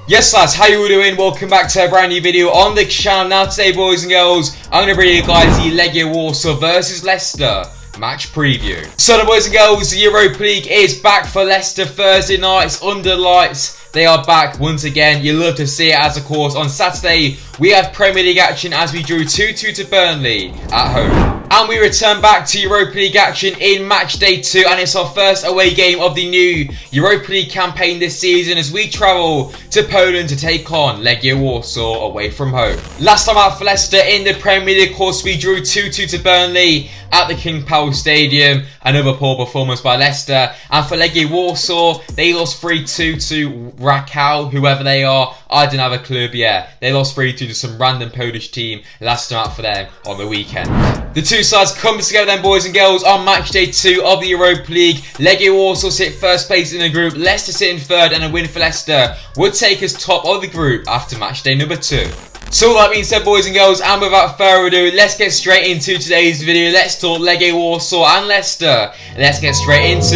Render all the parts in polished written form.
Yes lads, how you all doing? Welcome back to a brand new video on the channel. Now today, boys and girls, I'm going to bring you guys the Legia Warsaw versus Leicester match preview. So the boys and girls, the Europa League is back for Leicester Thursday nights under lights. They are back once again. You love to see it, as of course on Saturday we had Premier League action as we drew 2-2 to Burnley at home. And we return back to Europa League action in match day 2, and it's our first away game of the new Europa League campaign this season as we travel to Poland to take on Legia Warsaw away from home. Last time out for Leicester in the Premier League, of course, we drew 2-2 to Burnley at the King Power Stadium. Another poor performance by Leicester. And for Legia Warsaw, they lost 3-2 to Rakow, whoever they are. I don't have a clue, but yeah, they lost 3-2 to some random Polish team last time out for them on the weekend. The two sides come together then, boys and girls, on match day 2 of the Europa League. Legia Warsaw sit first place in the group, Leicester sit in third, and a win for Leicester would take us top of the group after match day number 2. So all that being said, boys and girls, and without further ado, let's get straight into today's video. Let's talk Legia Warsaw and Leicester. Let's get straight into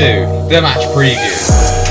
the match preview.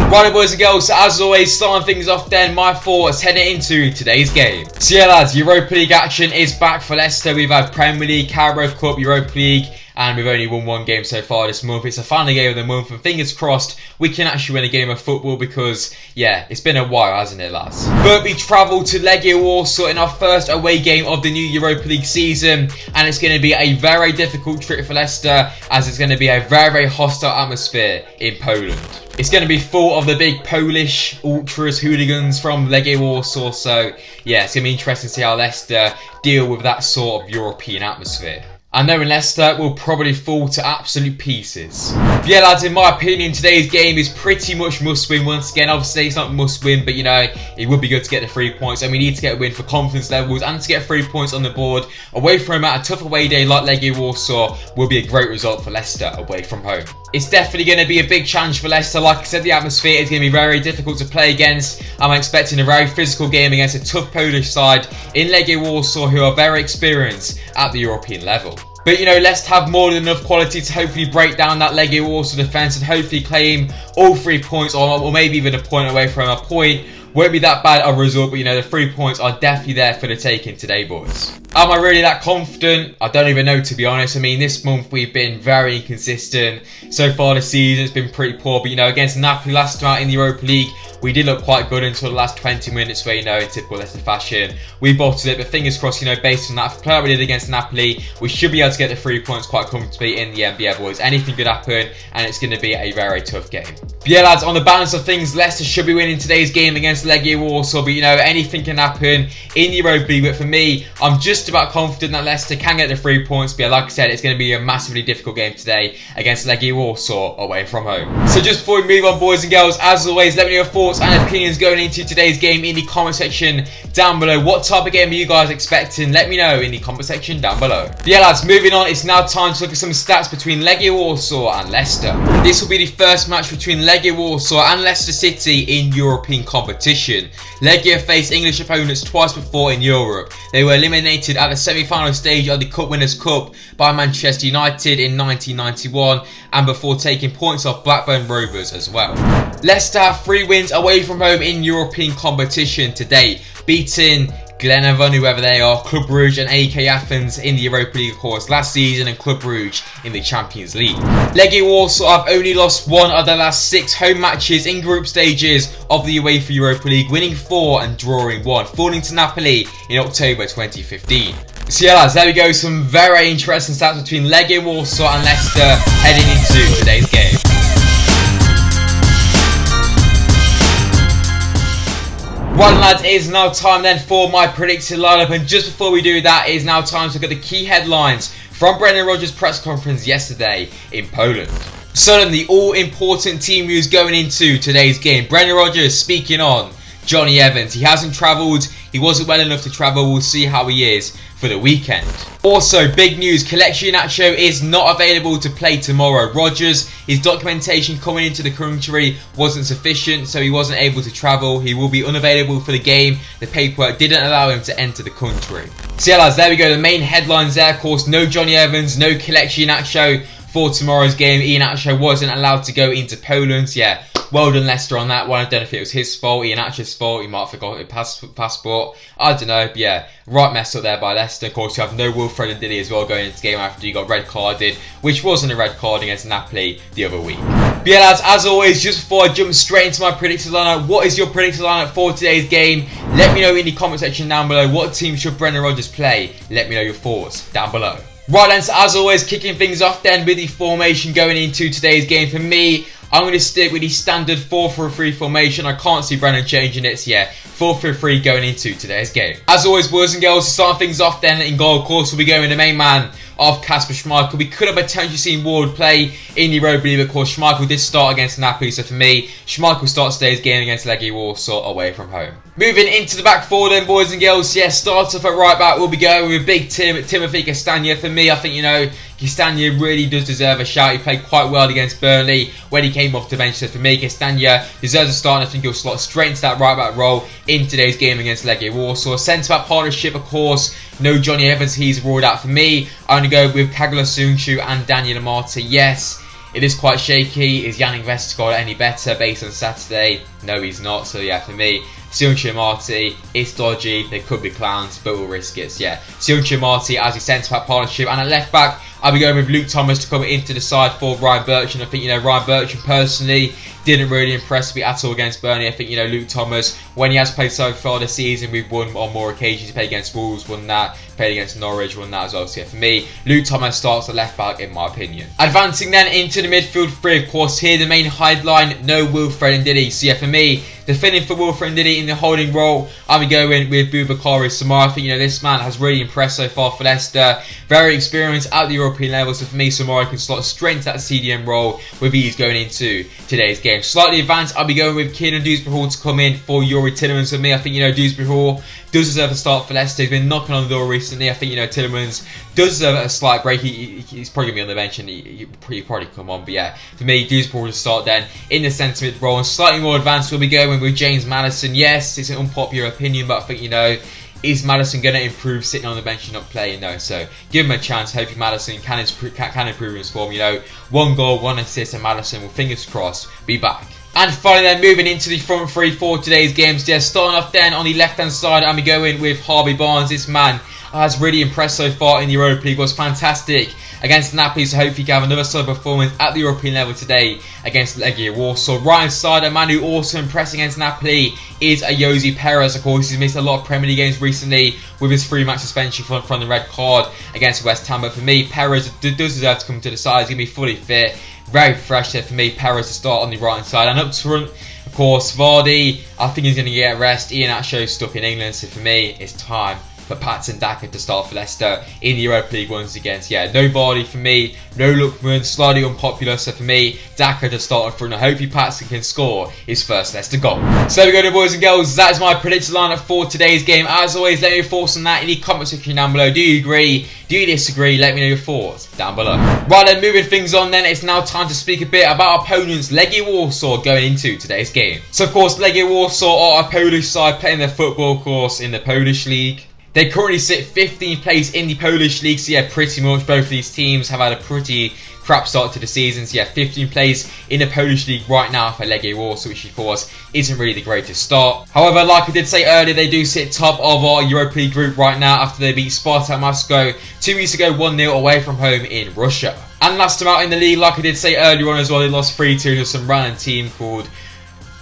Right, boys and girls, so as always, starting things off then, my thoughts heading into today's game. So yeah lads, Europa League action is back for Leicester. We've had Premier League, Carabao Cup, Europa League, and we've only won one game so far this month. It's the final game of the month, and fingers crossed we can actually win a game of football because, yeah, it's been a while, hasn't it, lads? But we travel to Legia Warsaw in our first away game of the new Europa League season, and it's going to be a very difficult trip for Leicester as it's going to be a very hostile atmosphere in Poland. It's going to be full of the big Polish ultras, hooligans from Legia Warsaw, so yeah, it's going to be interesting to see how Leicester deal with that sort of European atmosphere. I know Leicester will probably fall to absolute pieces. But yeah lads, in my opinion, today's game is pretty much must win once again. Obviously it's not must win, but you know, it would be good to get the 3 points, and we need to get a win for confidence levels and to get 3 points on the board. Away from home at a tough away day like Legia Warsaw will be a great result for Leicester away from home. It's definitely going to be a big challenge for Leicester. Like I said, the atmosphere is going to be very difficult to play against. I'm expecting a very physical game against a tough Polish side in Legia Warsaw who are very experienced at the European level. But you know, Leicester have more than enough quality to hopefully break down that Legia Warsaw defence and hopefully claim all 3 points, or maybe even a point away from a point. Won't be that bad of a result, but you know, the 3 points are definitely there for the taking today, boys. Am I really that confident? I don't even know, to be honest. I mean, this month we've been very inconsistent. So far this season it's been pretty poor, but you know, against Napoli last time out in the Europa League, we did look quite good until the last 20 minutes where, you know, in typical Leicester fashion, we bottled it. But fingers crossed, you know, based on that play we did against Napoli, we should be able to get the 3 points quite comfortably in the end. Yeah, boys, anything could happen, and it's going to be a very tough game. But yeah, lads, on the balance of things, Leicester should be winning today's game against Legia Warsaw, but you know, anything can happen in the Europa League. But for me, I'm just about confident that Leicester can get the 3 points. But yeah, like I said, it's going to be a massively difficult game today against Legia Warsaw away from home. So just before we move on, boys and girls, as always, let me know your thoughts and opinions going into today's game in the comment section down below. What type of game are you guys expecting? Let me know in the comment section down below. But yeah lads, moving on, it's now time to look at some stats between Legia Warsaw and Leicester. This will be the first match between Legia Warsaw and Leicester City in European competition. Legia faced English opponents twice before in Europe. They were eliminated at the semi-final stage of the Cup Winners' Cup by Manchester United in 1991, and before taking points off Blackburn Rovers as well. Leicester have 3 wins away from home in European competition to date, beating Glenavon, whoever they are, Club Brugge and AK Athens in the Europa League, of course, last season, and Club Brugge in the Champions League. Legia Warsaw have only lost 1 of their last 6 home matches in group stages of the UEFA Europa League, winning 4 and drawing 1, falling to Napoli in October 2015. So yeah lads, there we go, some very interesting stats between Legia Warsaw and Leicester heading into today's game. Right lads, it is now time then for my predicted lineup, and just before we do that, it is now time to look at the key headlines from Brendan Rodgers' press conference yesterday in Poland. So then, the all-important team news going into today's game. Brendan Rodgers speaking on Johnny Evans. He hasn't travelled, he wasn't well enough to travel, we'll see how he is for the weekend. Also, big news, Kelechi Iheanacho is not available to play tomorrow. Rodgers, his documentation coming into the country wasn't sufficient, so he wasn't able to travel. He will be unavailable for the game. The paperwork didn't allow him to enter the country. So yeah lads, there we go, the main headlines there, of course. No Johnny Evans, no Kelechi Iheanacho for tomorrow's game. Iheanacho wasn't allowed to go into Poland. So yeah, well done Leicester on that one. I don't know if it was his fault, Iheanacho's fault. He might have forgotten his passport. I don't know, but yeah, right mess up there by Leicester. Of course, you have no Wilfred and Dili as well going into the game after you got red carded, which wasn't a red card against Napoli the other week. But yeah, lads, as always, just before I jump straight into my predicted lineup, what is your predicted lineup for today's game? Let me know in the comment section down below. What team should Brendan Rodgers play? Let me know your thoughts down below. Right then, so as always, kicking things off then with the formation going into today's game. For me, I'm going to stick with the standard 4-4-3 formation. I can't see Brendan changing it, so yeah, 4-3-3 going into today's game. As always, boys and girls, to start things off then, in goal, of course, we'll be going with the main man of Kasper Schmeichel. We could have potentially seen Ward play in the Europa League, of course. Schmeichel did start against Napoli, so for me, Schmeichel starts today's game against Legia Warsaw away from home. Moving into the back four then, boys and girls, yeah, start off at right back, we'll be going with big Timothy Castagna. For me, I think, you know, Castagna really does deserve a shout. He played quite well against Burnley when he came off the bench. So for me, Castagna deserves a start, and I think he'll slot straight into that right back role in today's game against Legia Warsaw. Centre back partnership, of course, no Johnny Evans, he's ruled out for me. I'm going to go with Kagula Sunchu and Daniel Amati. Yes, it is quite shaky. Is Yannick Vestergaard any better based on Saturday? No, he's not. So yeah, for me, Sunchu and Marty, it's dodgy. They could be clowns, but we'll risk it. So yeah, Sunchu and Marty as a centre back partnership, and at left back, I'll be going with Luke Thomas to come into the side for Ryan Bertrand. I think, you know, Ryan Bertrand personally didn't really impress me at all against Burnley. I think, you know, Luke Thomas, when he has played so far this season, we've won on more occasions. He played against Wolves, won that. Played against Norwich, won that as well. So yeah, for me, Luke Thomas starts at left back in my opinion. Advancing then into the midfield three, of course, here the main headline, no Wilfred Ndidi. So yeah, for me, defending for Wilfred Ndidi in the holding role, I'll be going with Boubakary Samar. I think, you know, this man has really impressed so far for Leicester. Very experienced at the European level. So for me, Samar can slot straight into that CDM role with ease going into today's game. Slightly advanced, I'll be going with Kieran Dewsbury-Hall to come in for Youri Tielemans. For me, I think, you know, Dewsbury-Hall does deserve a start for Leicester. He's been knocking on the door recently. I think, you know, Tielemans does deserve a slight break. He's probably going to be on the bench and he'll probably come on. But yeah, for me, Dewsbury will start then in the centre mid role. And slightly more advanced, we'll be going with James Maddison. Yes, it's an unpopular opinion, but I think, you know, is Maddison going to improve sitting on the bench and not playing? No, so give him a chance. Hopefully Maddison can improve his form. You know, 1 goal, 1 assist, and Maddison will, fingers crossed, be back. And finally then, moving into the front three for today's games. Yeah, starting off then on the left-hand side, I'm going with Harvey Barnes. This man has really impressed so far in the Europa League. Was fantastic against Napoli, so hopefully he can have another solid performance at the European level today against Legia Warsaw. Right hand side, a man who also impressed against Napoli is Jose Perez. Of course, he's missed a lot of Premier League games recently with his 3-match suspension from the red card against West Ham. But for me, Perez does deserve to come to the side. He's going to be fully fit. Very fresh there for me, Perez to start on the right hand side. And up front, of course, Vardy, I think he's going to get a rest. Iheanacho stuck in England, so for me, it's time for Patson Daka to start for Leicester in the Europa League once again. So yeah, no Vardy for me, no Lookman, slightly unpopular. So for me, Daka to start in front. I hope Patson can score his first Leicester goal. So there we go, boys and girls. That is my predicted lineup for today's game. As always, let me know your thoughts on that in the comment section down below. Do you agree? Do you disagree? Let me know your thoughts down below. Right then, moving things on then, it's now time to speak a bit about our opponents, Legia Warsaw, going into today's game. So of course, Legia Warsaw are a Polish side playing their football, of course, in the Polish League. They currently sit 15th place in the Polish League, so yeah, pretty much both of these teams have had a pretty crap start to the season. So yeah, 15th place in the Polish League right now for Legia Warsaw, which of course isn't really the greatest start. However, like I did say earlier, they do sit top of our Europa League group right now after they beat Spartak Moscow 2 weeks ago, 1-0 away from home in Russia. And last time out in the league, like I did say earlier on as well, they lost 3-2 to some random team called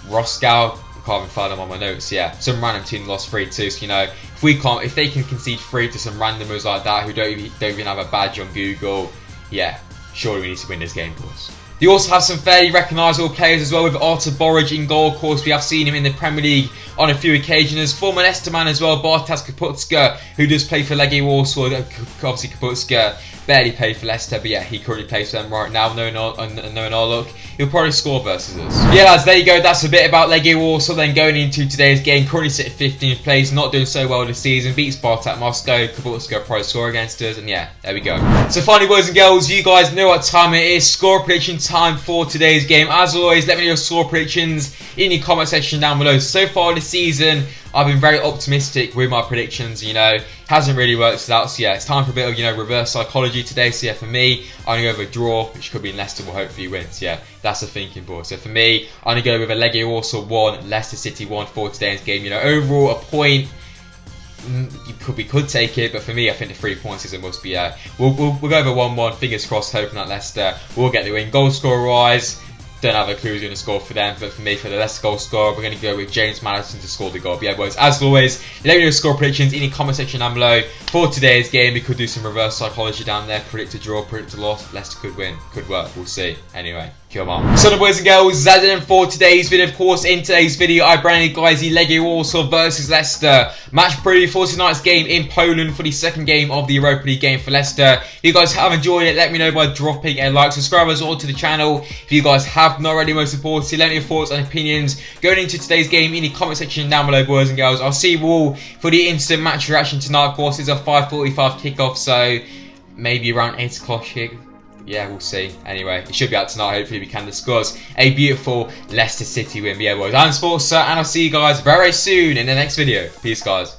Roscow. Can't even find them on my notes. Yeah, some random team lost 3-2. So you know, if they can concede 3 to some randomers like that who don't even have a badge on Google, yeah, surely we need to win this game, of course. They also have some fairly recognisable players as well, with Artur Boruc in goal. Of course, we have seen him in the Premier League on a few occasions. Former Leicester man as well, Bartosz Kapustka, who does play for Legia Warsaw. Obviously, Kapustka barely played for Leicester, but yeah, he currently plays for them right now. Knowing our luck, he'll probably score versus us. Yeah, lads, there you go. That's a bit about Legia Warsaw. Then going into today's game, currently sit 15th place, not doing so well this season. Beat Spartak Moscow. Kapustka probably score against us, and yeah, there we go. So finally, boys and girls, you guys know what time it is. Score prediction time for today's game. As always, let me know your score predictions in the comment section down below. So far this season, I've been very optimistic with my predictions, you know, hasn't really worked out. So yeah, it's time for a bit of, you know, reverse psychology today. So yeah, for me, I'm going to go with a draw, which could be Leicester will hopefully win. So yeah, that's the thinking board. So for me, I'm going to go with a Legia Warsaw 1, Leicester City 1 for today's game. You know, overall, a point, we could take it, but for me, I think the 3 points is a must be. We'll go over 1-1, fingers crossed, hoping that Leicester will get the win. Goal scorer wise, don't have a clue who's going to score for them, but for me, for the Leicester goal scorer, we're going to go with James Maddison to score the goal. But yeah, boys, as always, let me know your score predictions in the comment section down below. For today's game, we could do some reverse psychology down there, predict a draw, predict a loss. Leicester could win, could work, we'll see. Anyway, come on. So the boys and girls, that's it for today's video. Of course, in today's video, I branded guys the Legia Warsaw versus Leicester match preview for tonight's game in Poland for the second game of the Europa League game for Leicester. If you guys have enjoyed it, let me know by dropping a like. Subscribe as well to the channel if you guys have not already. Most importantly, let me know your thoughts and opinions going into today's game in the comment section down below, boys and girls. I'll see you all for the instant match reaction tonight. Of course, it's a 5:45 kickoff, so maybe around 8 o'clock kick. Yeah, we'll see. Anyway, it should be out tonight. Hopefully, we can discuss a beautiful Leicester City win. But yeah, boys, I'm SPORTSA, and I'll see you guys very soon in the next video. Peace, guys.